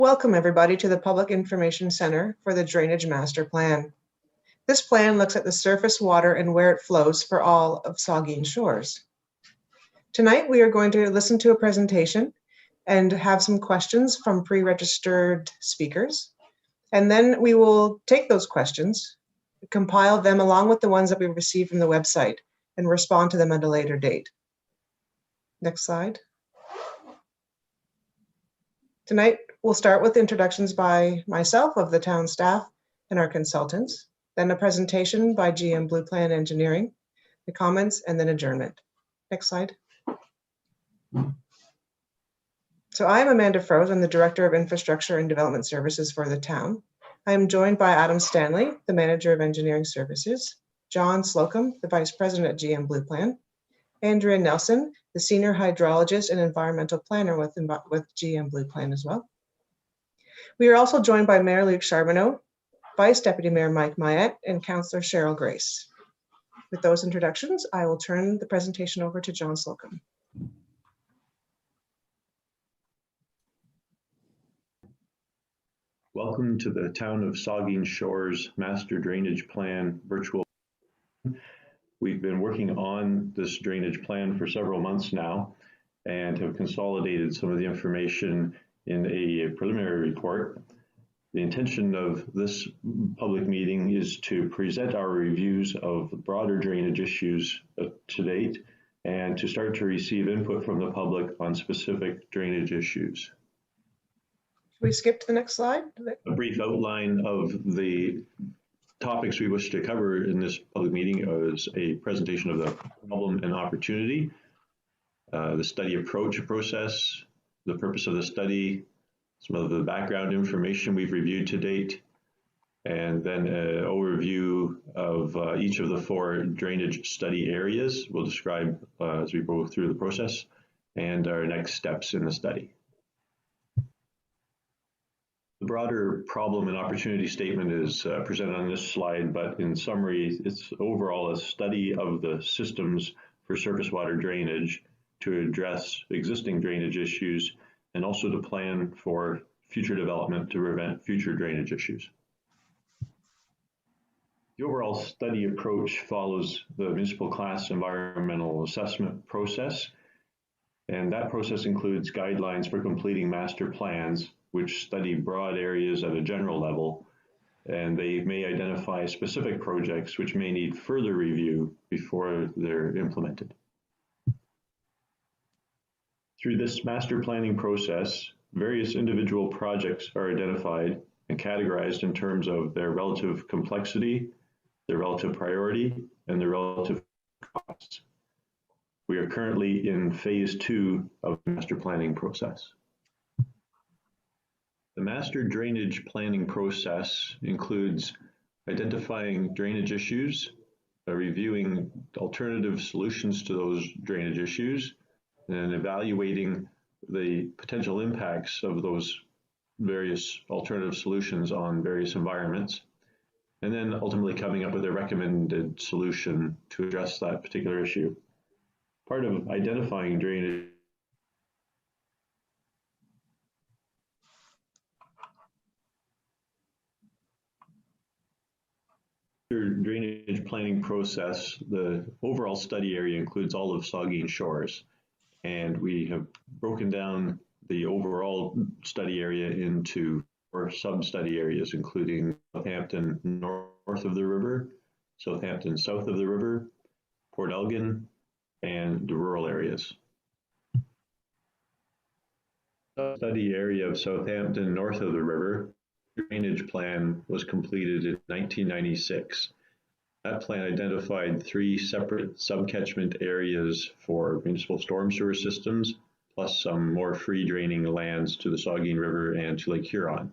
Welcome everybody to the Public Information Center for the Drainage Master Plan. This plan looks at the surface water and where it flows for all of Saugeen shores. Tonight we are going to listen to a presentation and have some questions from pre-registered speakers. And then we will take those questions, compile them along with the ones that we received from the website and respond to them at a later date. Next slide. Tonight, we'll start with introductions by myself of the town staff and our consultants, then a presentation by GM Blue Plan Engineering, the comments, and then adjournment. Next slide. So I'm Amanda Froese. I'm the Director of Infrastructure and Development Services for the town. I am joined by Adam Stanley, the Manager of Engineering Services, John Slocum, the Vice President at GM Blue Plan, Andrea Nelson, the Senior Hydrologist and Environmental Planner with GM Blue Plan as well. We are also joined by Mayor Luc Charbonneau, Vice Deputy Mayor Mike Mayette, and Councillor Cheryl Grace. With those introductions, I will turn the presentation over to John Slocum. Welcome to the Town of Saugeen Shores Master Drainage Plan virtual. We've been working on this drainage plan for several months now and have consolidated some of the information in a preliminary report. The intention of this public meeting is to present our reviews of broader drainage issues to date and to start to receive input from the public on specific drainage issues. Should we skip to the next slide? A brief outline of the topics we wish to cover in this public meeting is a presentation of the problem and opportunity, the study approach process, the purpose of the study, some of the background information we've reviewed to date, and then an overview of each of the 4 drainage study areas we'll describe as we go through the process, and our next steps in the study. The broader problem and opportunity statement is presented on this slide, but in summary, it's overall a study of the systems for surface water drainage to address existing drainage issues and also to plan for future development to prevent future drainage issues. The overall study approach follows the municipal class environmental assessment process, and that process includes guidelines for completing master plans which study broad areas at a general level, and they may identify specific projects which may need further review before they're implemented. Through this master planning process, various individual projects are identified and categorized in terms of their relative complexity, their relative priority, and their relative costs. We are currently in phase 2 of the master planning process. The master drainage planning process includes identifying drainage issues, reviewing alternative solutions to those drainage issues, and evaluating the potential impacts of those various alternative solutions on various environments, and then ultimately coming up with a recommended solution to address that particular issue. Part of identifying drainage planning process, the overall study area includes all of Saugeen Shores, and we have broken down the overall study area into 4 sub-study areas, including Southampton north of the river, Southampton south of the river, Port Elgin, and the rural areas. The study area of Southampton north of the river drainage plan was completed in 1996. That plan identified 3 separate subcatchment areas for municipal storm sewer systems, plus some more free draining lands to the Saugeen River and to Lake Huron.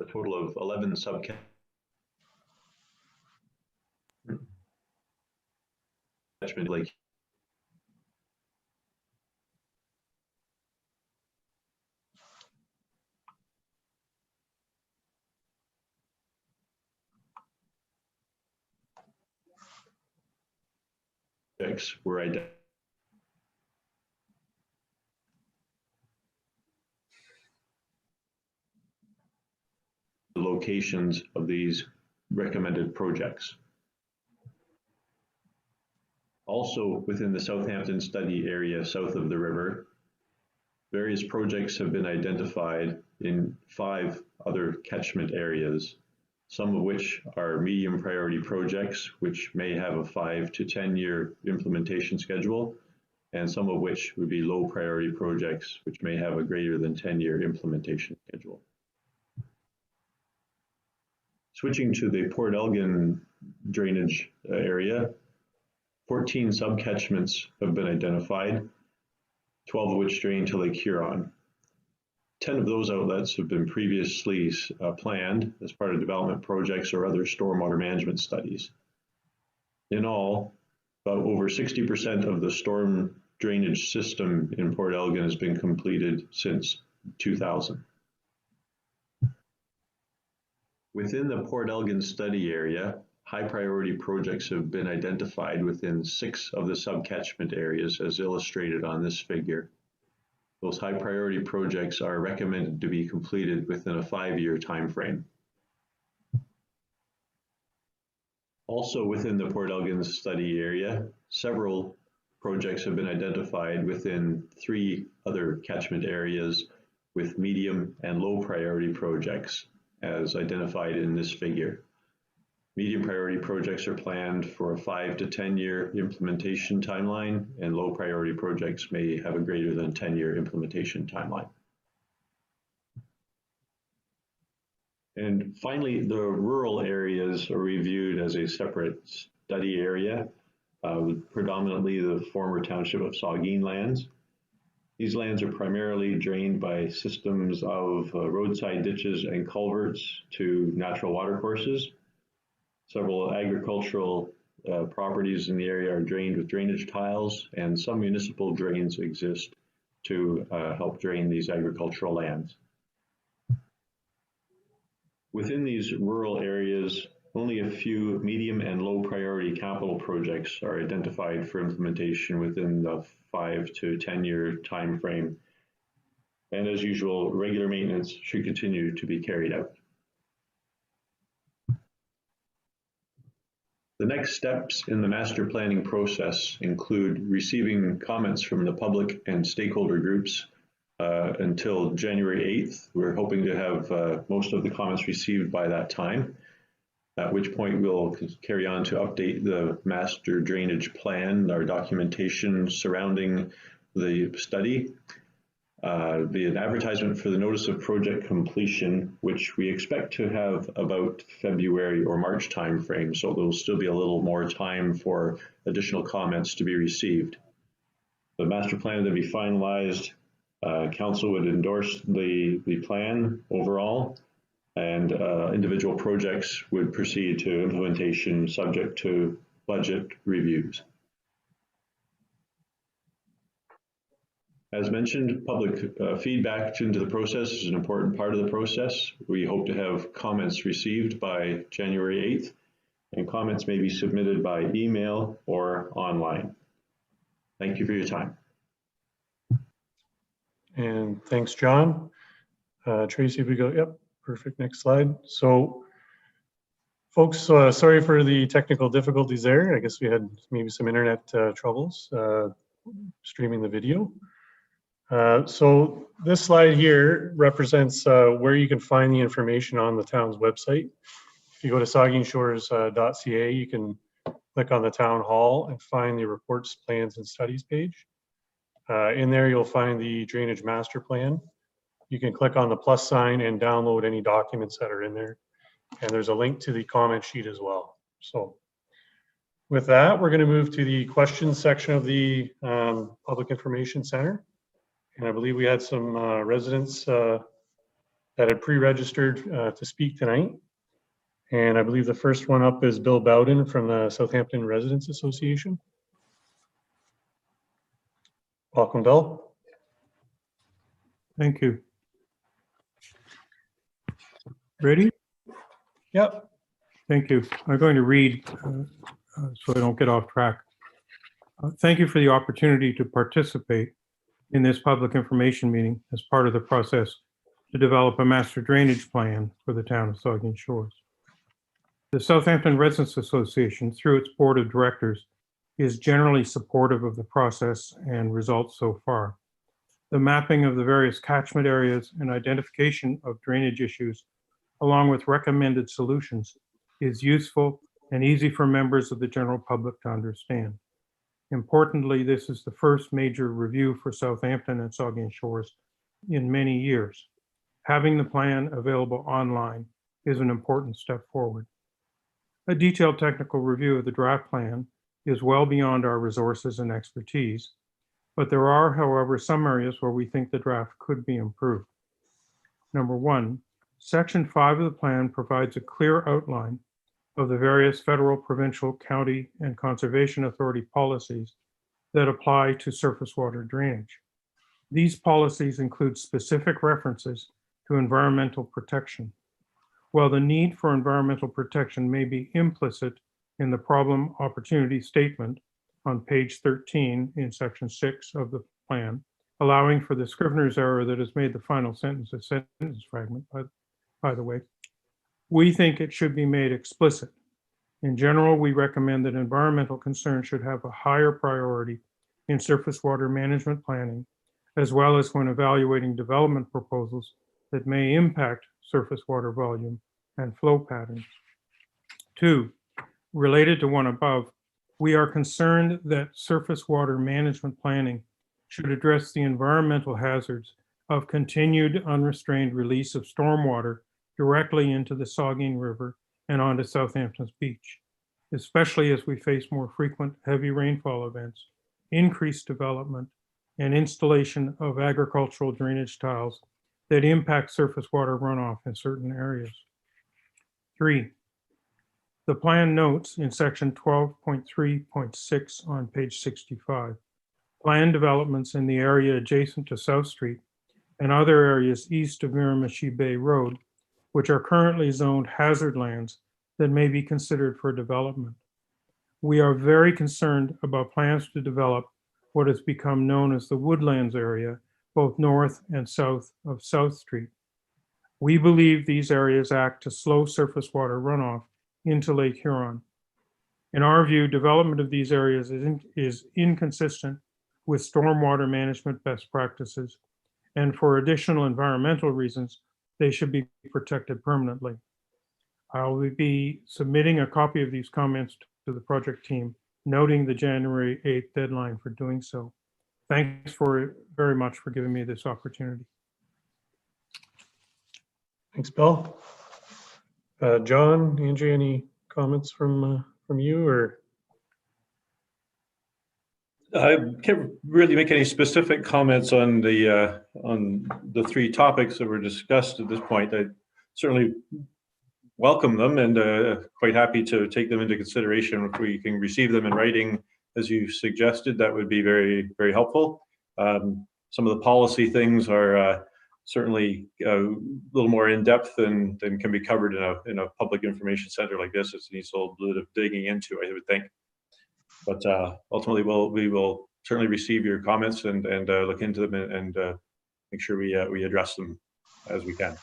A total of 11 subcatchments catchment lake. Were identified. The locations of these recommended projects. Also within the Southampton study area south of the river, various projects have been identified in 5 other catchment areas, some of which are medium priority projects, which may have a 5 to 10 year implementation schedule, and some of which would be low priority projects, which may have a greater than 10-year implementation schedule. Switching to the Port Elgin drainage area, 14 subcatchments have been identified, 12 of which drain to Lake Huron. 10 of those outlets have been previously planned as part of development projects or other stormwater management studies. In all, about over 60% of the storm drainage system in Port Elgin has been completed since 2000. Within the Port Elgin study area, high priority projects have been identified within 6 of the subcatchment areas as illustrated on this figure. Those high priority projects are recommended to be completed within a 5-year time frame. Also within the Port Elgin study area, several projects have been identified within 3 other catchment areas with medium and low priority projects as identified in this figure. Medium priority projects are planned for a 5 to 10 year implementation timeline, and low priority projects may have a greater than 10-year implementation timeline. And finally, the rural areas are reviewed as a separate study area, predominantly the former township of Saugeen lands. These lands are primarily drained by systems of roadside ditches and culverts to natural watercourses. Several agricultural properties in the area are drained with drainage tiles, and some municipal drains exist to help drain these agricultural lands. Within these rural areas, only a few medium and low priority capital projects are identified for implementation within the 5 to 10 year time frame. And as usual, regular maintenance should continue to be carried out. The next steps in the master planning process include receiving comments from the public and stakeholder groups until January 8th. We're hoping to have most of the comments received by that time, at which point we'll carry on to update the master drainage plan, our documentation surrounding the study. Be an advertisement for the notice of project completion, which we expect to have about February or March timeframe, so there'll still be a little more time for additional comments to be received. The master plan will be finalized. Council would endorse the plan overall, and individual projects would proceed to implementation subject to budget reviews. As mentioned, public feedback into the process is an important part of the process. We hope to have comments received by January 8th, and comments may be submitted by email or online. Thank you for your time. And thanks, John. Tracy, if we go, yep, perfect, next slide. So folks, sorry for the technical difficulties there. I guess we had maybe some internet troubles streaming the video. So this slide here represents where you can find the information on the town's website. If you go to saugeenshores.ca, you can click on the town hall and find the reports, plans, and studies page. In there, you'll find the drainage master plan. You can click on the plus sign and download any documents that are in there. And there's a link to the comment sheet as well. So with that, we're going to move to the questions section of the Public Information Center. And I believe we had some residents that had pre-registered to speak tonight. And I believe the first one up is Bill Bowden from the Southampton Residents Association. Welcome, Bill. Thank you. Ready? Yep. Thank you. I'm going to read so I don't get off track. Thank you for the opportunity to participate in this public information meeting as part of the process to develop a master drainage plan for the town of Saugeen Shores. The Southampton Residents Association, through its board of directors, is generally supportive of the process and results so far. The mapping of the various catchment areas and identification of drainage issues, along with recommended solutions, is useful and easy for members of the general public to understand. Importantly, this is the first major review for Southampton and Saugeen Shores in many years. Having the plan available online is an important step forward. A detailed technical review of the draft plan is well beyond our resources and expertise, but there are, however, some areas where we think the draft could be improved. Number one, Section 5 of the plan provides a clear outline of the various federal, provincial, county, and conservation authority policies that apply to surface water drainage. These policies include specific references to environmental protection. While the need for environmental protection may be implicit in the problem opportunity statement on page 13 in section 6 of the plan, allowing for the Scrivener's error that has made the final sentence a sentence fragment, by the way, we think it should be made explicit. In general, we recommend that environmental concerns should have a higher priority in surface water management planning, as well as when evaluating development proposals that may impact surface water volume and flow patterns. Two, related to one above, we are concerned that surface water management planning should address the environmental hazards of continued unrestrained release of stormwater directly into the Saugeen River and onto Southampton's beach, especially as we face more frequent heavy rainfall events, increased development, and installation of agricultural drainage tiles that impact surface water runoff in certain areas. Three, the plan notes in section 12.3.6 on page 65, planned developments in the area adjacent to South Street and other areas east of Miramichi Bay Road, which are currently zoned hazard lands that may be considered for development. We are very concerned about plans to develop what has become known as the Woodlands area, both north and south of South Street. We believe these areas act to slow surface water runoff into Lake Huron. In our view, development of these areas is inconsistent with stormwater management best practices, and for additional environmental reasons, they should be protected permanently. I'll be submitting a copy of these comments to the project team, noting the January 8th deadline for doing so. Thanks very much for giving me this opportunity. Thanks, Bill. John, Andrea, any comments from you or? I can't really make any specific comments on the three topics that were discussed at this point. I certainly welcome them and quite happy to take them into consideration. If we can receive them in writing, as you suggested, that would be very, very helpful. Some of the policy things are certainly a little more in depth than can be covered in a public information center like this. It needs a little bit of digging into, I would think. But ultimately, we will certainly receive your comments and look into them and make sure we address them as we can.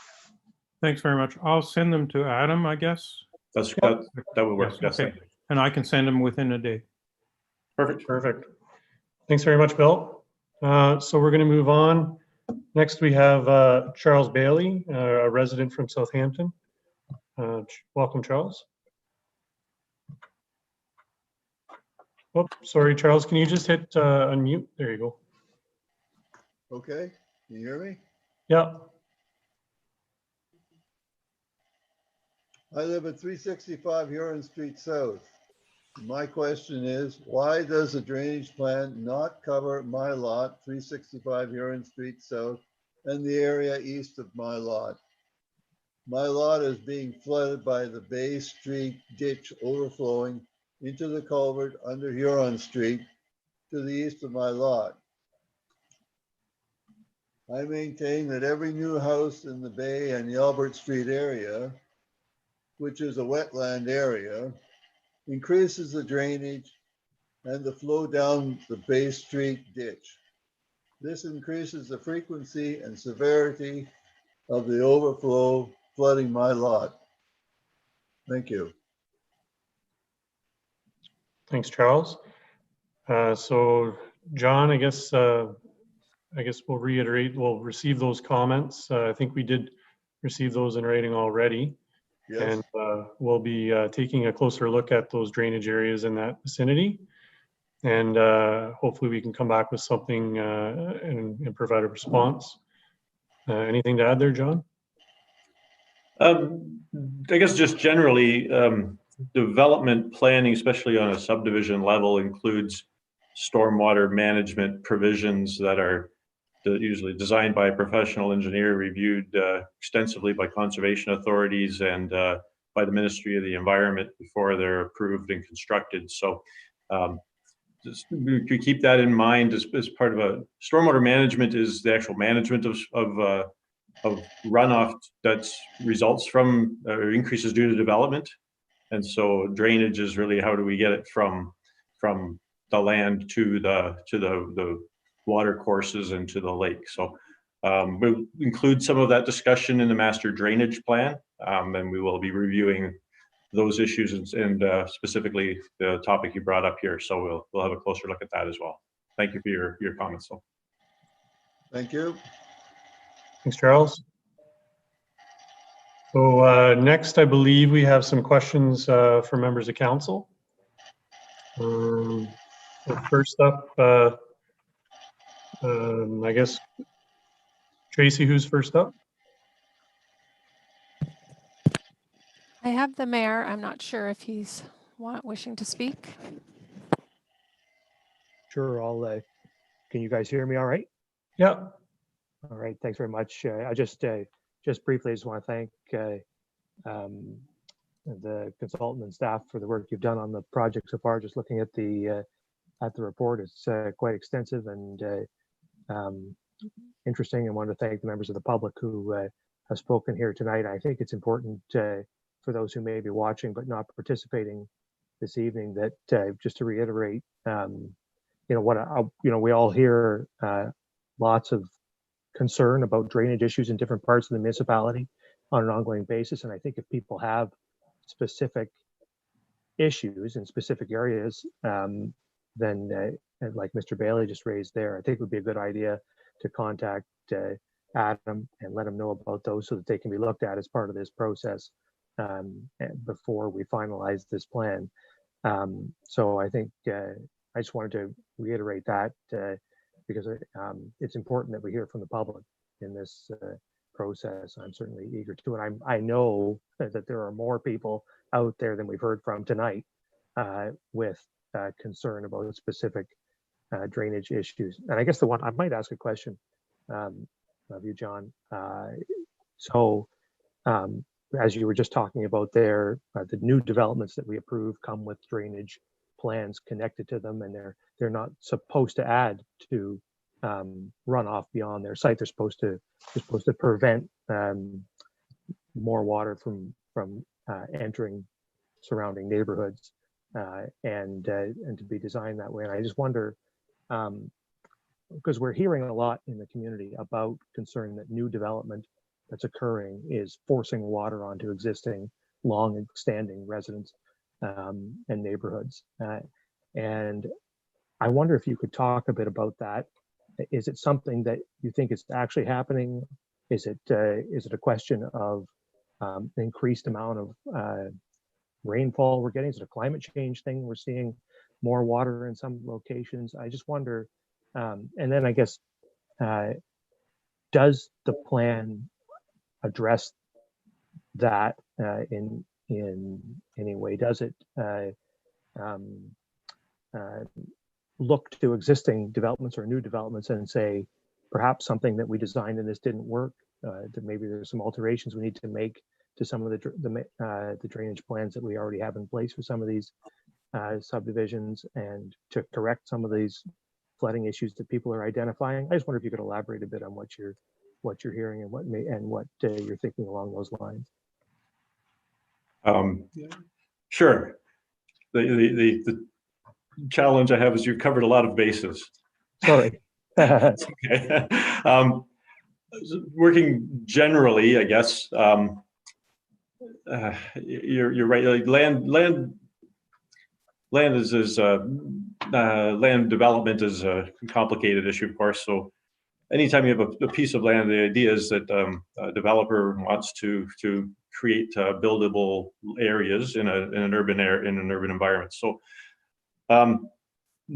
Thanks very much. I'll send them to Adam, I guess. That will work. Yes, okay. Yes. And I can send them within a day. Perfect. Thanks very much, Bill. So we're going to move on. Next, we have Charles Bailey, a resident from Southampton. Welcome, Charles. Oh, sorry, Charles. Can you just hit unmute? There you go. Okay, can you hear me? Yeah. I live at 365 Huron Street South. My question is, why does the drainage plan not cover my lot, 365 Huron Street South, and the area east of my lot? My lot is being flooded by the Bay Street ditch overflowing into the culvert under Huron Street to the east of my lot. I maintain that every new house in the Bay and the Albert Street area, which is a wetland area, increases the drainage and the flow down the Bay Street ditch. This increases the frequency and severity of the overflow flooding my lot. Thank you. Thanks, Charles. So John, I guess we'll reiterate, we'll receive those comments. I think we did receive those in writing already. Yes, And we'll be taking a closer look at those drainage areas in that vicinity. And hopefully we can come back with something and provide a response. Anything to add there, John? I guess just generally, development planning, especially on a subdivision level, includes stormwater management provisions that are usually designed by a professional engineer, reviewed extensively by conservation authorities and by the Ministry of the Environment before they're approved and constructed. So just to keep that in mind as part of a stormwater management is the actual management of runoff that results from increases due to development. And so drainage is really how do we get it from the land to the water courses and to the lake. So we'll include some of that discussion in the master drainage plan, and we will be reviewing those issues and specifically the topic you brought up here. So we'll have a closer look at that as well. Thank you for your comments. So. thank you. Thanks, Charles. So next, I believe we have some questions for members of council. So first up, I guess, Tracy, who's first up? I have the mayor. I'm not sure if he's wishing to speak. Sure, can you guys hear me all right? Yeah. All right, thanks very much. I just briefly just want to thank the consultant and staff for the work you've done on the project so far. Just looking at the report, it's quite extensive and interesting. I want to thank the members of the public who have spoken here tonight. I think it's important for those who may be watching but not participating this evening that just to reiterate, we all hear lots of concern about drainage issues in different parts of the municipality on an ongoing basis. And I think if people have specific issues in specific areas, then like Mr. Bailey just raised there, I think it would be a good idea to contact Adam and let him know about those so that they can be looked at as part of this process before we finalize this plan. So I think I just wanted to reiterate that because it's important that we hear from the public in this process. I'm certainly eager to, and I know that there are more people out there than we've heard from tonight with concern about specific drainage issues. And I guess the one I might ask a question of you, John. As you were just talking about there, the new developments that we approve come with drainage plans connected to them, and they're not supposed to add to runoff beyond their site. They're supposed to prevent more water from entering surrounding neighborhoods and to be designed that way. And I just wonder, because we're hearing a lot in the community about concern that new development that's occurring is forcing water onto existing long and standing residents and neighborhoods. And I wonder if you could talk a bit about that. Is it something that you think is actually happening? Is it a question of increased amount of rainfall we're getting? Is it a climate change thing? We're seeing more water in some locations. I just wonder, and then I guess, does the plan address that in any way? Does it look to existing developments or new developments and say, perhaps something that we designed and this didn't work, that maybe there's some alterations we need to make to some of the drainage plans that we already have in place for some of these subdivisions, and to correct some of these flooding issues that people are identifying. I just wonder if you could elaborate a bit on what you're hearing and what you're thinking along those lines. Sure. The challenge I have is you've covered a lot of bases. Sorry. Okay. Working generally, I guess, you're right. Like land development is a complicated issue, of course. So anytime you have a piece of land, the idea is that a developer wants to create buildable areas in an urban environment. So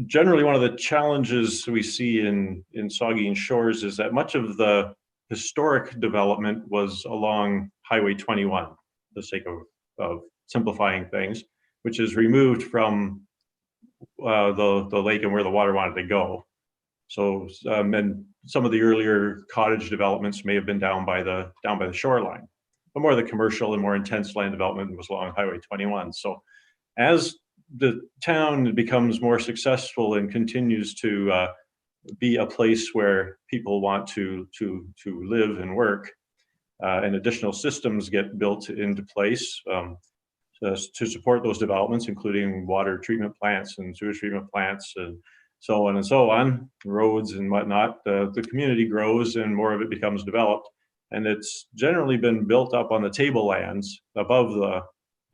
generally, one of the challenges we see in Saugeen Shores is that much of the historic development was along Highway 21, for the sake of simplifying things, which is removed from the lake and where the water wanted to go. So, and some of the earlier cottage developments may have been down by the shoreline, but more of the commercial and more intense land development was along Highway 21. So, as the town becomes more successful and continues to be a place where people want to live and work, and additional systems get built into place to support those developments, including water treatment plants and sewage treatment plants and so on, roads and whatnot. The community grows and more of it becomes developed, and it's generally been built up on the tablelands above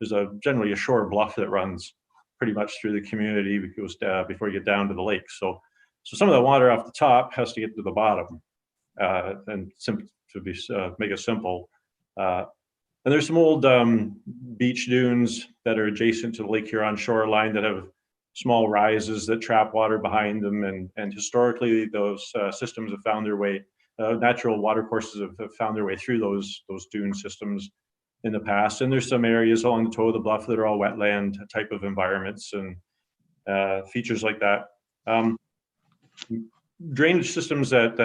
there's generally a shore bluff that runs pretty much through the community because before you get down to the lake. So some of the water off the top has to get to the bottom, and make it simple. And there's some old beach dunes that are adjacent to the Lake Huron shoreline that have small rises that trap water behind them. And historically, those systems have found their way, natural water courses have found their way through those dune systems in the past. And there's some areas along the toe of the bluff that are all wetland type of environments and features like that. Drainage systems that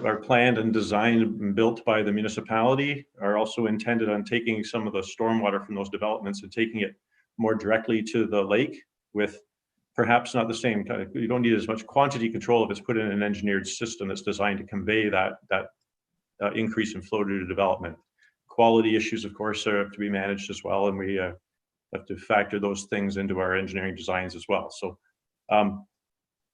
are planned and designed and built by the municipality are also intended on taking some of the stormwater from those developments and taking it more directly to the lake with perhaps not the same kind of, you don't need as much quantity control if it's put in an engineered system that's designed to convey that increase in flow due to development. Quality issues, of course, have to be managed as well, and we have to factor those things into our engineering designs as well. So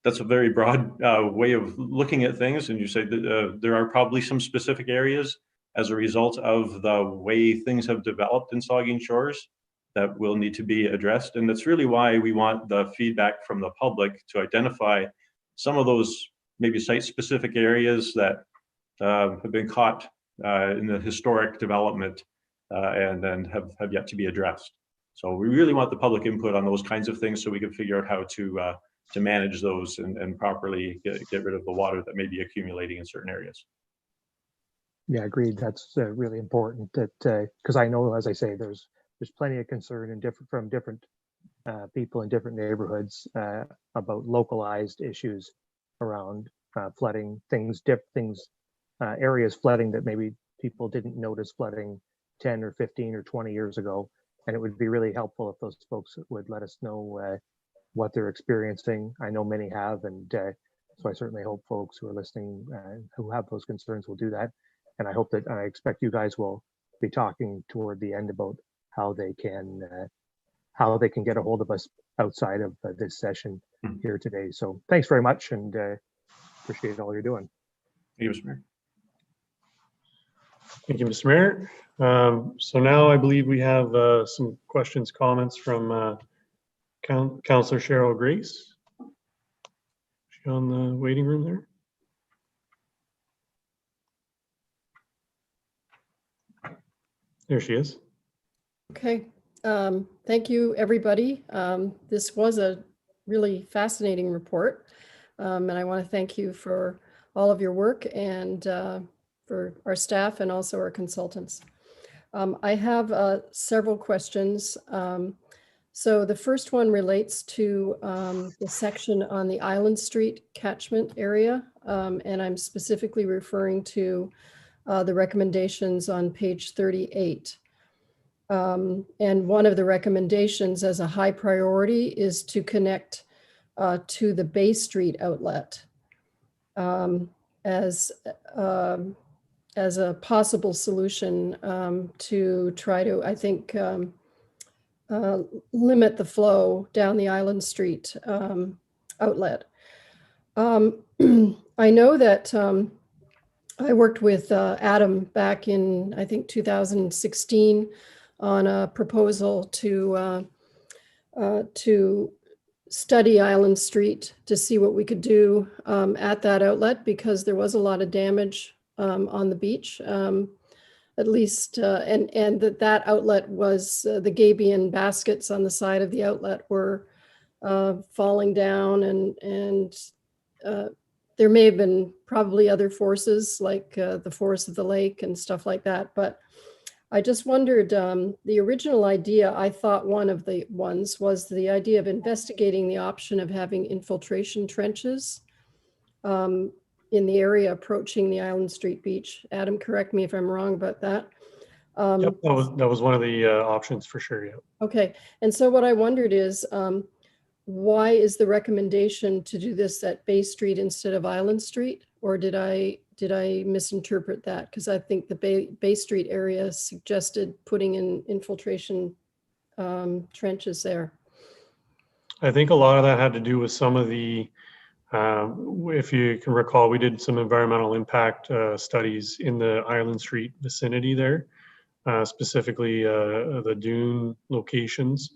that's a very broad way of looking at things. And you say that there are probably some specific areas as a result of the way things have developed in Saugeen Shores that will need to be addressed. And that's really why we want the feedback from the public to identify some of those maybe site-specific areas that have been caught in the historic development and then have yet to be addressed. So we really want the public input on those kinds of things so we can figure out how to manage those and properly get rid of the water that may be accumulating in certain areas. Yeah, agreed. That's really important that because I know, as I say, there's plenty of concern from different people in different neighborhoods about localized issues around flooding, areas flooding that maybe people didn't notice flooding 10 or 15 or 20 years ago. And it would be really helpful if those folks would let us know what they're experiencing. I know many have, and so I certainly hope folks who are listening who have those concerns will do that. And I expect you guys will be talking toward the end about how they can get a hold of us outside of this session here today. So thanks very much, and appreciate all you're doing. Thank you, Mr. Mayor. Thank you, Mr. Mayor. So now I believe we have some questions, comments from Councillor Cheryl Grace. Is she on the waiting room there? There she is. Okay. Thank you, everybody. This was a really fascinating report. And I want to thank you for all of your work and for our staff and also our consultants. I have several questions. So the first one relates to the section on the Island Street catchment area. And I'm specifically referring to the recommendations on page 38. And one of the recommendations as a high priority is to connect to the Bay Street outlet as a possible solution to try to, I think, limit the flow down the Island Street outlet. I know that I worked with Adam back in, I think, 2016 on a proposal to study Island Street to see what we could do at that outlet, because there was a lot of damage on the beach, at least, and that outlet was the gabion baskets on the side of the outlet were falling down, and there may have been probably other forces like the force of the lake and stuff like that. But I just wondered, the original idea, I thought one of the ones was the idea of investigating the option of having infiltration trenches in the area approaching the Island Street beach. Adam, correct me if I'm wrong about that. Yep, that was one of the options for sure. Yeah. Okay, and so what I wondered is, why is the recommendation to do this at Bay Street instead of Island Street? Or did I misinterpret that? Because I think the Bay Street area suggested putting in infiltration trenches there. I think a lot of that had to do with some of the, if you can recall, we did some environmental impact studies in the Island Street vicinity there, specifically the dune locations.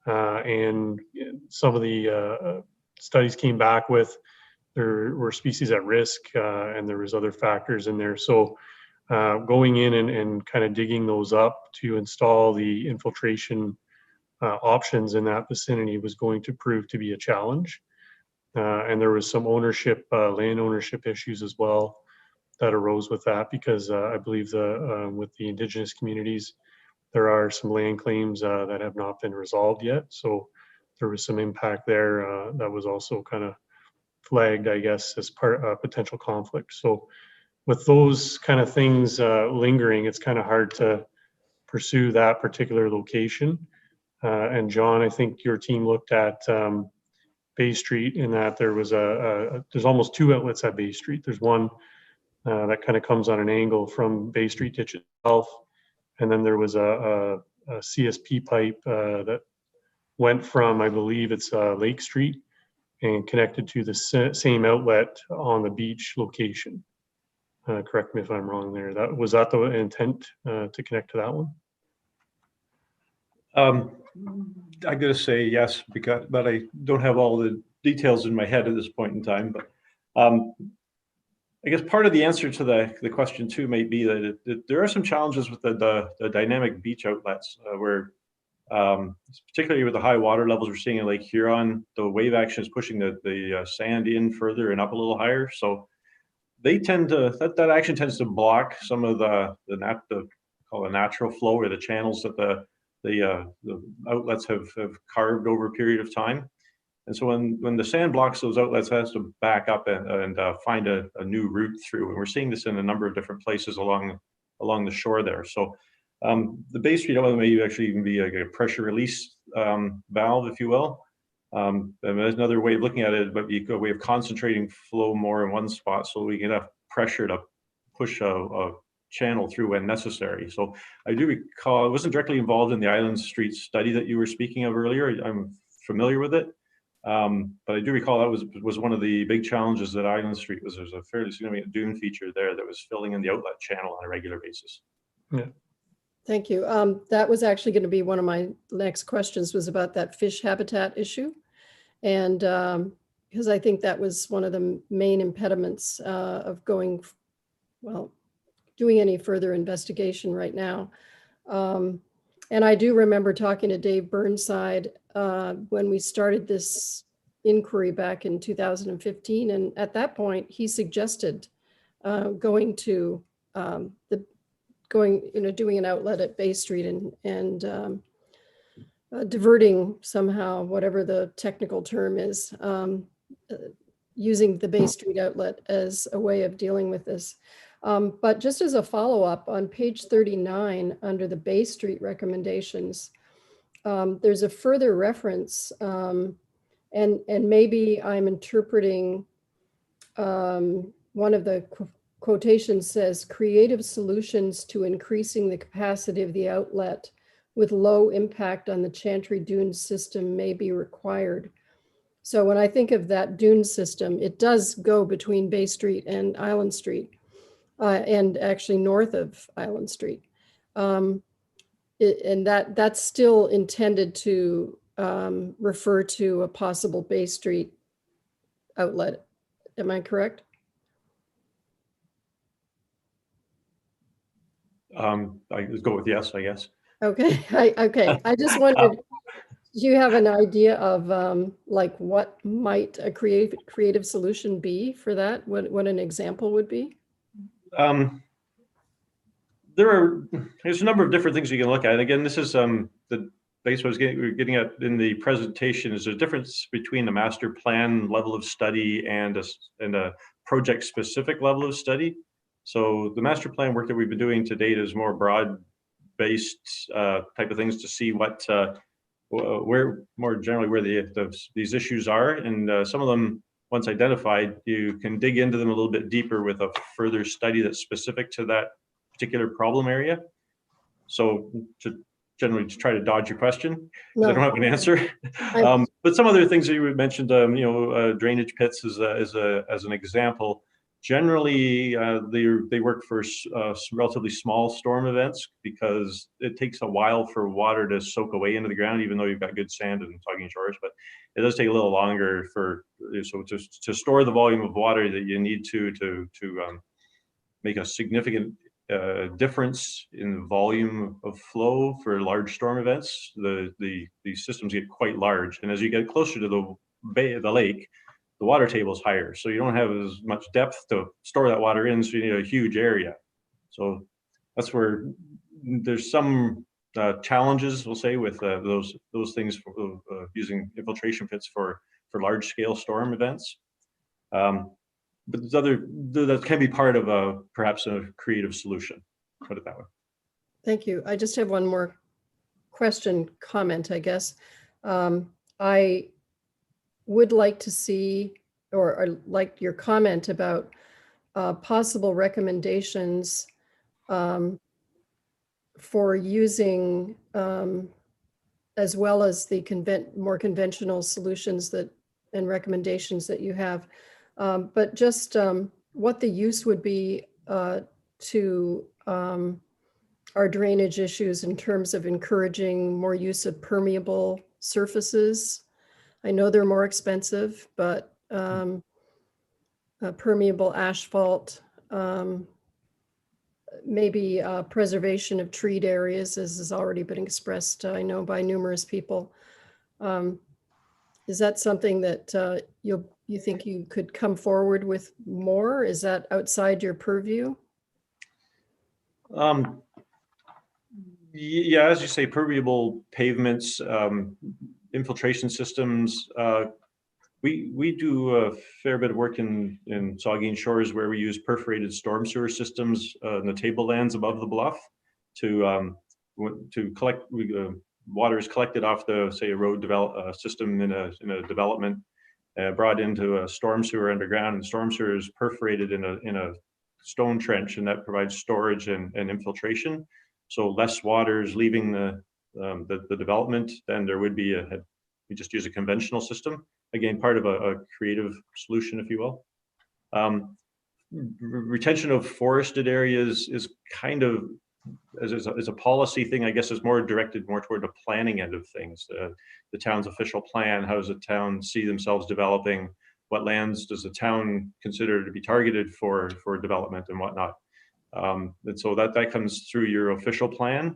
And some of the studies came back with there were species at risk, and there was other factors in there. So going in and kind of digging those up to install the infiltration options in that vicinity was going to prove to be a challenge. And there was some ownership, land ownership issues as well that arose with that, because I believe with the Indigenous communities, there are some land claims that have not been resolved yet. So there was some impact there that was also kind of flagged, I guess, as part of potential conflict. So with those kind of things lingering, it's kind of hard to pursue that particular location. And John, I think your team looked at Bay Street in that there was there's almost two outlets at Bay Street. There's one that kind of comes on an angle from Bay Street ditch itself. And then there was a CSP pipe that went from, I believe it's Lake Street, and connected to the same outlet on the beach location. Correct me if I'm wrong there. Was that the intent to connect to that one? I gotta say yes, but I don't have all the details in my head at this point in time. But I guess part of the answer to the question too may be that there are some challenges with the dynamic beach outlets where, particularly with the high water levels we're seeing in Lake Huron, the wave action is pushing the sand in further and up a little higher. So they tend to, that action tends to block some of the natural flow, or the channels that the outlets have carved over a period of time. And so when the sand blocks those outlets, it has to back up and find a new route through. And we're seeing this in a number of different places along the shore there. So the Bay Street outlet may actually even be like a pressure release valve, if you will. And there's another way of looking at it, but a way of concentrating flow more in one spot so we get enough pressure to push a channel through when necessary. So I do recall, I wasn't directly involved in the Island Street study that you were speaking of earlier. I'm familiar with it. But I do recall that was one of the big challenges that Island Street was. There's a fairly significant dune feature there that was filling in the outlet channel on a regular basis. Yeah. Thank you. That was actually going to be one of my next questions, was about that fish habitat issue. And because I think that was one of the main impediments of doing any further investigation right now. And I do remember talking to Dave Burnside when we started this inquiry back in 2015. And at that point, he suggested doing an outlet at Bay Street and diverting somehow, whatever the technical term is, using the Bay Street outlet as a way of dealing with this. But just as a follow-up, on page 39, under the Bay Street recommendations, there's a further reference, and And maybe I'm interpreting one of the quotations says creative solutions to increasing the capacity of the outlet with low impact on the Chantry Dune system may be required. So when I think of that dune system, it does go between Bay Street and Island Street, and actually north of Island Street. And that's still intended to refer to a possible Bay Street outlet. Am I correct? I just go with yes, I guess. Okay, okay. I just wondered, do you have an idea of like what might a creative solution be for that? What an example would be? There's a number of different things you can look at. Again, this is the base I was getting at in the presentation is a difference between the master plan level of study and a project specific level of study. So the master plan work that we've been doing to date is more broad based type of things to see what where more generally where these issues are, and some of them once identified you can dig into them a little bit deeper with a further study that's specific to that particular problem area. So to generally to try to dodge your question, because I don't have an answer. But some other things that you mentioned, drainage pits as an example. Generally, they work for relatively small storm events because it takes a while for water to soak away into the ground, even though you've got good sand and Saugeen Shores. But it does take a little longer to store the volume of water that you need to make a significant difference in the volume of flow for large storm events. These systems get quite large, and as you get closer to the lake, the water table is higher, so you don't have as much depth to store that water in, so you need a huge area. So that's where there's some challenges, we'll say, with those things using infiltration pits for large scale storm events. But that can be part of perhaps a creative solution, put it that way. Thank you. I just have one more comment, I guess. I would like to see, or like your comment about possible recommendations for using, as well as the more conventional solutions and recommendations that you have, but just what the use would be to our drainage issues in terms of encouraging more use of permeable surfaces. I know they're more expensive, but permeable asphalt, maybe preservation of treed areas, as has already been expressed, I know, by numerous people. Is that something that you think you could come forward with more? Is that outside your purview? Yeah, as you say, permeable pavements, infiltration systems. We do a fair bit of work in Saugeen Shores where we use perforated storm sewer systems in the tablelands above the bluff to collect water is collected off the, say, a road system in a development, brought into a storm sewer underground, and storm sewer is perforated in a stone trench, and that provides storage and infiltration. So less water is leaving the development than there would be we just use a conventional system. Again, part of a creative solution, if you will. Retention of forested areas is kind of, as a policy thing, I guess, is more directed more toward the planning end of things. The town's official plan, how does the town see themselves developing? What lands does the town consider to be targeted for development and whatnot? And so that comes through your official plan,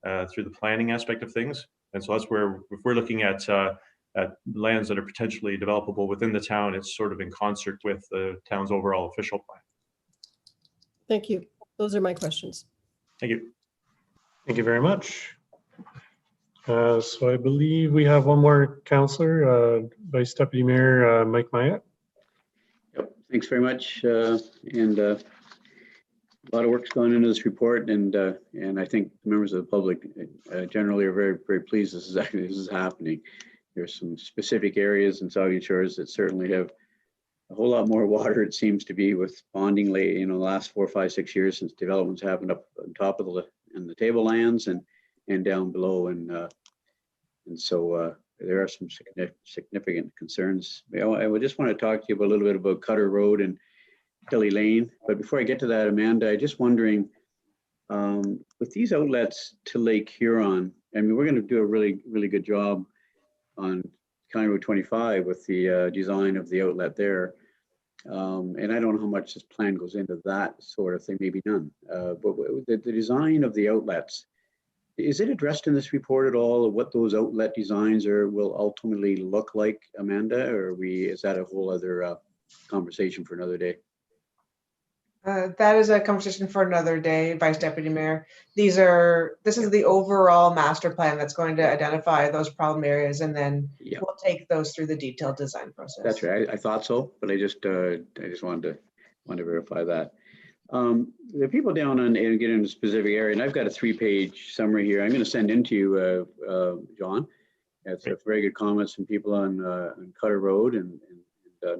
through the planning aspect of things. And so that's where, if we're looking at lands that are potentially developable within the town, it's sort of in concert with the town's overall official plan. Thank you. Those are my questions. Thank you. Thank you very much. So I believe we have one more councillor, Vice Deputy Mayor Mike Myatt. Yep, thanks very much. And a lot of work's gone into this report, and I think members of the public generally are very, very pleased this is happening. there's some specific areas in Saugeen Shores that certainly have a whole lot more water, it seems to be, with ponding late, the last 4, 5, 6 years since developments happened up on top of the tablelands and down below. And so there are some significant concerns. I would just want to talk to you a little bit about Cutter Road and Hilly Lane. But before I get to that, Amanda, I'm just wondering, with these outlets to Lake Huron, I mean, we're going to do a really, really good job on County Road 25 with the design of the outlet there. And I don't know how much this plan goes into that sort of thing, maybe none. But the design of the outlets, is it addressed in this report at all, of what those outlet designs will ultimately look like, Amanda? Or is that a whole other conversation for another day? That is a conversation for another day, Vice Deputy Mayor. This is the overall master plan that's going to identify those problem areas, and then we'll take those through the detailed design process. That's right. I thought so, but I just wanted to verify that. The people down on and get into a specific area, and I've got a 3-page summary here. I'm going to send into you, John. It's very good comments from people on Cutter Road and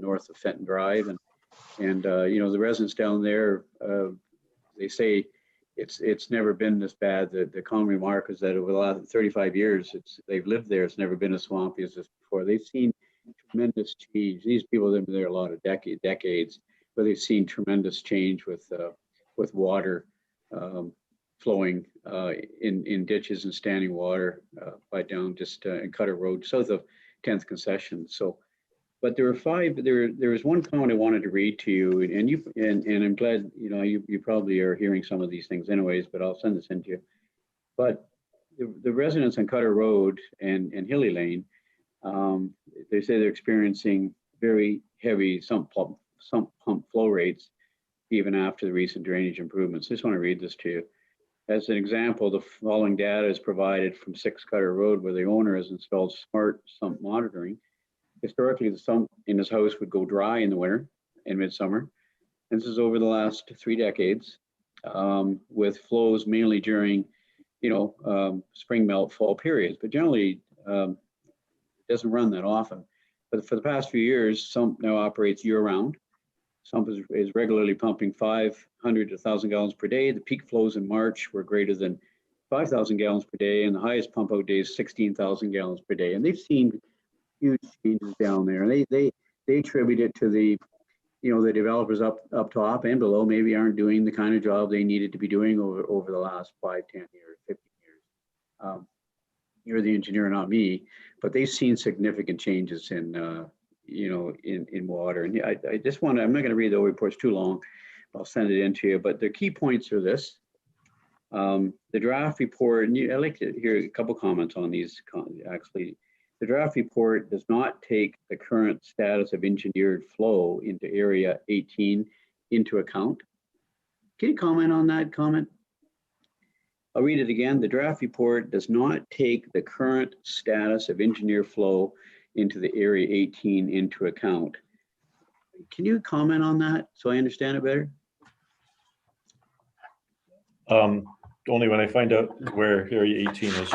north of Fenton Drive, and the residents down there, they say it's never been this bad. The common remark is that over the last 35 years, they've lived there. It's never been as swampy as this before. They've seen tremendous change. These people have been there a lot of decades, but they've seen tremendous change with water flowing in ditches and standing water by down just in Cutter Road, south of 10th Concession. So, but there was one comment I wanted to read to you, and I'm glad you probably are hearing some of these things anyways, but I'll send this in to you. But the residents on Cutter Road and Hilly Lane, they say they're experiencing very heavy sump pump flow rates even after the recent drainage improvements. I just want to read this to you. As an example, the following data is provided from 6 Cutter Road, where the owner has installed smart sump monitoring. Historically, the sump in his house would go dry in the winter and midsummer. And this is over the last 3 decades, with flows mainly during, spring melt, fall periods. But generally, it doesn't run that often. But for the past few years, sump now operates year-round. Sump is regularly pumping 500 to 1,000 gallons per day. The peak flows in March were greater than 5,000 gallons per day, and the highest pump out day is 16,000 gallons per day. And they've seen huge changes down there. And they attribute it to the developers up top and below maybe aren't doing the kind of job they needed to be doing over the last 5, 10 years, 15 years. You're the engineer, not me, but they've seen significant changes in water. And I just I'm not going to read the reports too long. I'll send it in to you, but the key points are this. The draft report, and I'd like to hear a couple comments on these actually. The draft report does not take the current status of engineered flow into Area 18 into account. Can you comment on that comment? I'll read it again. The draft report does not take the current status of engineered flow into the Area 18 into account. Can you comment on that so I understand it better? Only when I find out where Area 18 is.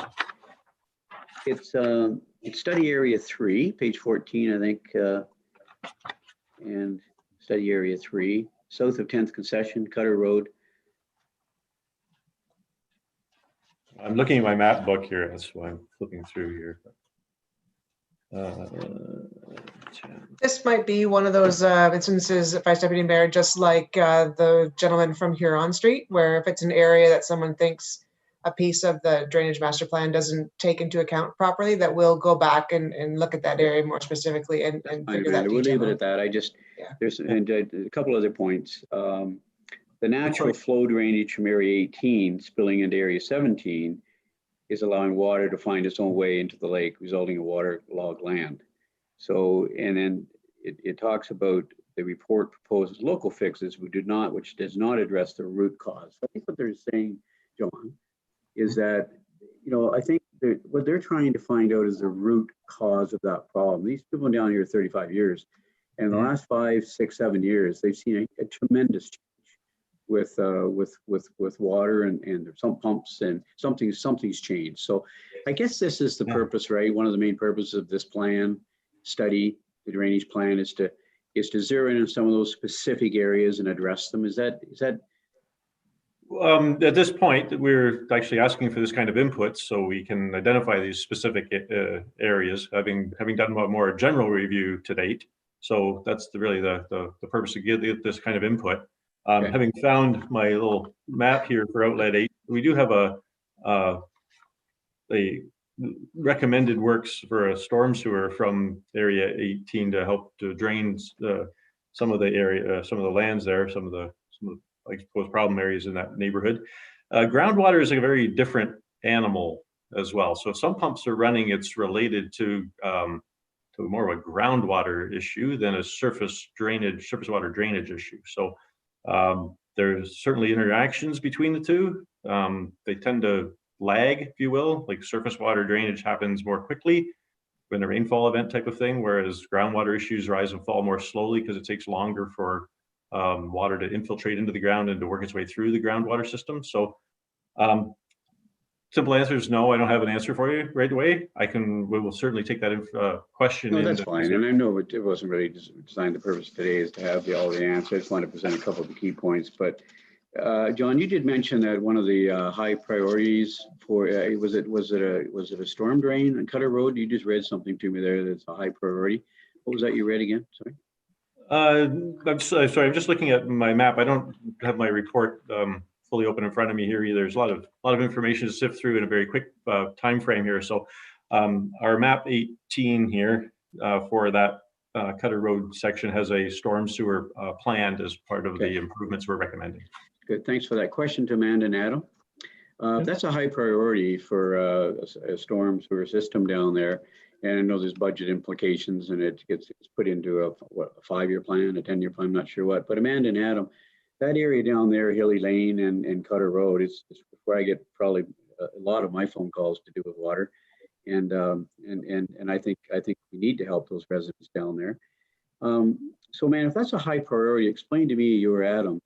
It's study area 3, page 14, I think, and study area 3, south of 10th Concession, Cutter Road. I'm looking at my map book here. That's why I'm flipping through here. This might be one of those instances, Vice Deputy Mayor, just like the gentleman from Huron Street, where if it's an area that someone thinks a piece of the drainage master plan doesn't take into account properly, that we'll go back and look at that area more specifically and figure that We'll leave it out. at that. There's a couple other points. The natural flow drainage from Area 18 spilling into Area 17 is allowing water to find its own way into the lake, resulting in waterlogged land. So, and then it talks about the report proposes local fixes, which does not address the root cause. I think what they're saying, John, is that, I think what they're trying to find out is the root cause of that problem. These people down here 35 years, and in the last 5, 6, 7 years, they've seen a tremendous change. with water and there's some pumps and something's changed. So I guess this is the purpose, right? One of the main purposes of this plan study, the drainage plan, is to zero in on some of those specific areas and address them. Is that At this point, we're actually asking for this kind of input so we can identify these specific areas, having done a more general review to date. So that's really the purpose to give this kind of input. Okay. Having found my little map here for outlet 8, we do have a recommended works for a storm sewer from area 18 to help to drain some of the area, some of the lands there, some of the I suppose problem areas in that neighborhood. Groundwater is a very different animal as well. So if some pumps are running, it's related to more of a groundwater issue than a surface water drainage issue. So there's certainly interactions between the two. They tend to lag, if you will, like surface water drainage happens more quickly when a rainfall event type of thing, whereas groundwater issues rise and fall more slowly because it takes longer for water to infiltrate into the ground and to work its way through the groundwater system. So simple answer is no, I don't have an answer for you right away. We will certainly take that question. No, that's fine. And I know it wasn't really designed. The purpose today is to have all the answers. I just want to present a couple of the key points. But John, you did mention that one of the high priorities for was it a storm drain on Cutter Road? You just read something to me there that's a high priority. What was that you read again? Sorry. I'm sorry. I'm just looking at my map. I don't have my report fully open in front of me here either. There's a lot of information to sift through in a very quick time frame here. So our map 18 here for that Cutter Road section has a storm sewer planned as part of the improvements we're recommending. Good. Thanks for that question to Amanda and Adam. That's a high priority for a storm sewer system down there. And I know there's budget implications and it's put into a 5-year plan, a 10-year plan, I'm not sure what. But Amanda and Adam, that area down there, Hilly Lane and Cutter Road, is where I get probably a lot of my phone calls to do with water. And I think we need to help those residents down there. So man, if that's a high priority, explain to me, you or Adam,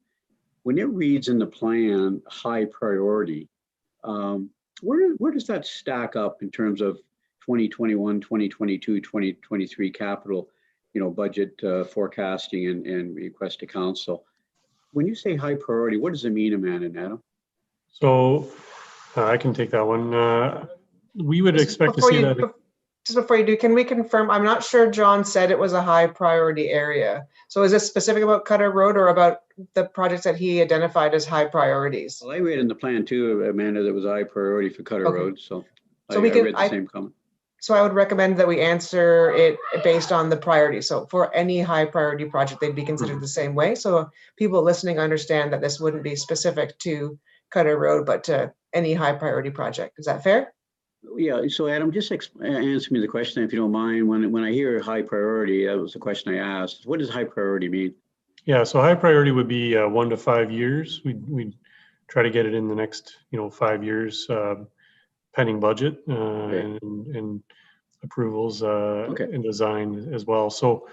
when it reads in the plan high priority, where does that stack up in terms of 2021, 2022, 2023 capital, budget forecasting and request to council? When you say high priority, what does it mean, Amanda and Adam? So I can take that one. We would expect to see that. Just before you do, can we confirm? I'm not sure John said it was a high priority area. So is this specific about Cutter Road or about the projects that he identified as high priorities? Well, I read in the plan too, Amanda, that was a high priority for Cutter Road. So I read the same comment. So I would recommend that we answer it based on the priority. So for any high priority project, they'd be considered the same way. So people listening understand that this wouldn't be specific to Cutter Road, but to any high priority project. Is that fair? Yeah. So Adam, just answer me the question if you don't mind. When I hear high priority, that was the question I asked. What does high priority mean? Yeah. So high priority would be 1 to 5 years. We'd try to get it in the next 5 years. Pending budget and approvals and design as well. So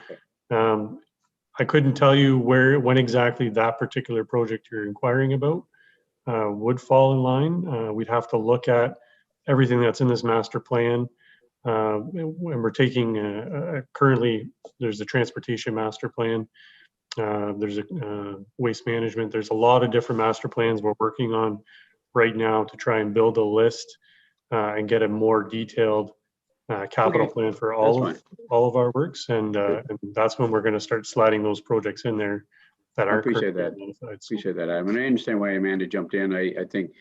I couldn't tell you when exactly that particular project you're inquiring about would fall in line. We'd have to look at everything that's in this master plan. And we're taking currently there's a transportation master plan. There's a waste management. There's a lot of different master plans we're working on right now to try and build a list and get a more detailed capital plan for all of our works, and that's when we're going to start sliding those projects in there that are. Appreciate that. Appreciate that, Adam. And I understand why Amanda jumped in. I think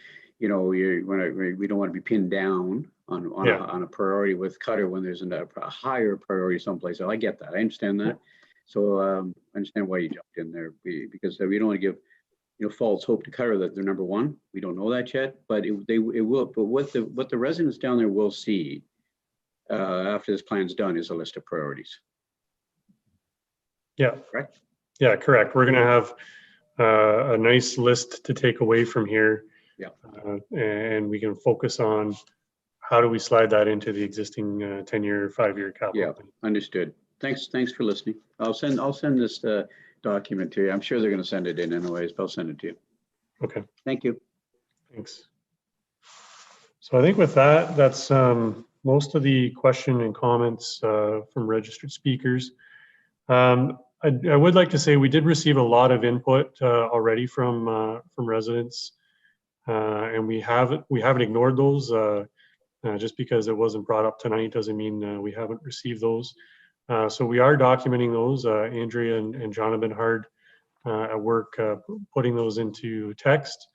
we don't want to be pinned down on a priority with Cutter when there's a higher priority someplace. So I get that. I understand that. So I understand why you jumped in there because we don't want to give false hope to Cutter that they're number one. We don't know that yet, but it will. But what the residents down there will see after this plan's done is a list of priorities. Yeah. Correct. Yeah, correct. We're going to have a nice list to take away from here. Yeah. And we can focus on how do we slide that into the existing 10-year, 5-year capital plan. Understood. Thanks for listening. I'll send this document to you. I'm sure they're going to send it in anyways, but I'll send it to you. Okay, Thank you. thanks. So I think with that, that's most of the question and comments from registered speakers. I would like to say we did receive a lot of input already from residents, and we haven't ignored those. Just because it wasn't brought up tonight doesn't mean we haven't received those. So we are documenting those. Andrea and John have been hard at work putting those into text.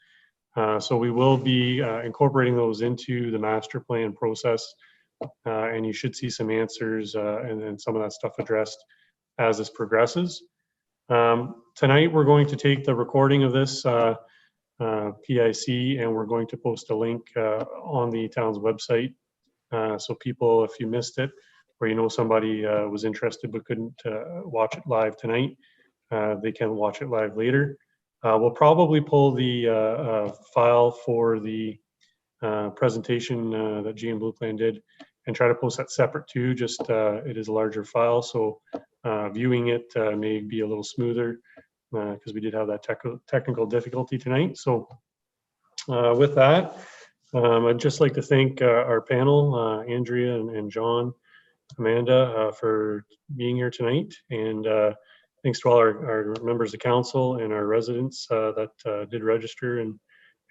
So we will be incorporating those into the master plan process, and you should see some answers and some of that stuff addressed as this progresses. Tonight, we're going to take the recording of this PIC and we're going to post a link on the town's website. So people, if you missed it, or you know somebody was interested but couldn't watch it live tonight, they can watch it live later. We'll probably pull the file for the presentation that GM Blue Plan did and try to post that separate too, just it is a larger file. So viewing it may be a little smoother because we did have that technical difficulty tonight. So with that, I'd just like to thank our panel, Andrea and John, Amanda, for being here tonight. And thanks to all our members of council and our residents that did register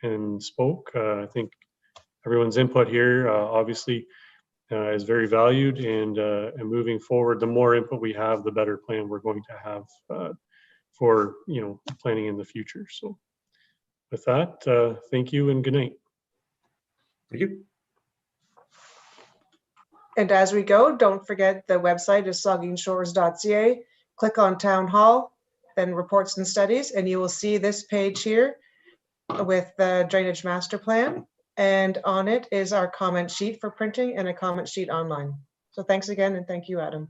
and spoke. I think everyone's input here obviously is very valued, and moving forward, the more input we have, the better plan we're going to have for planning in the future. So with that, thank you and good night. Thank you. And as we go, don't forget the website is saugeenshores.ca. Click on Town Hall, then Reports and Studies, and you will see this page here with the Drainage Master Plan. And on it is our comment sheet for printing and a comment sheet online. So thanks again, and thank you, Adam.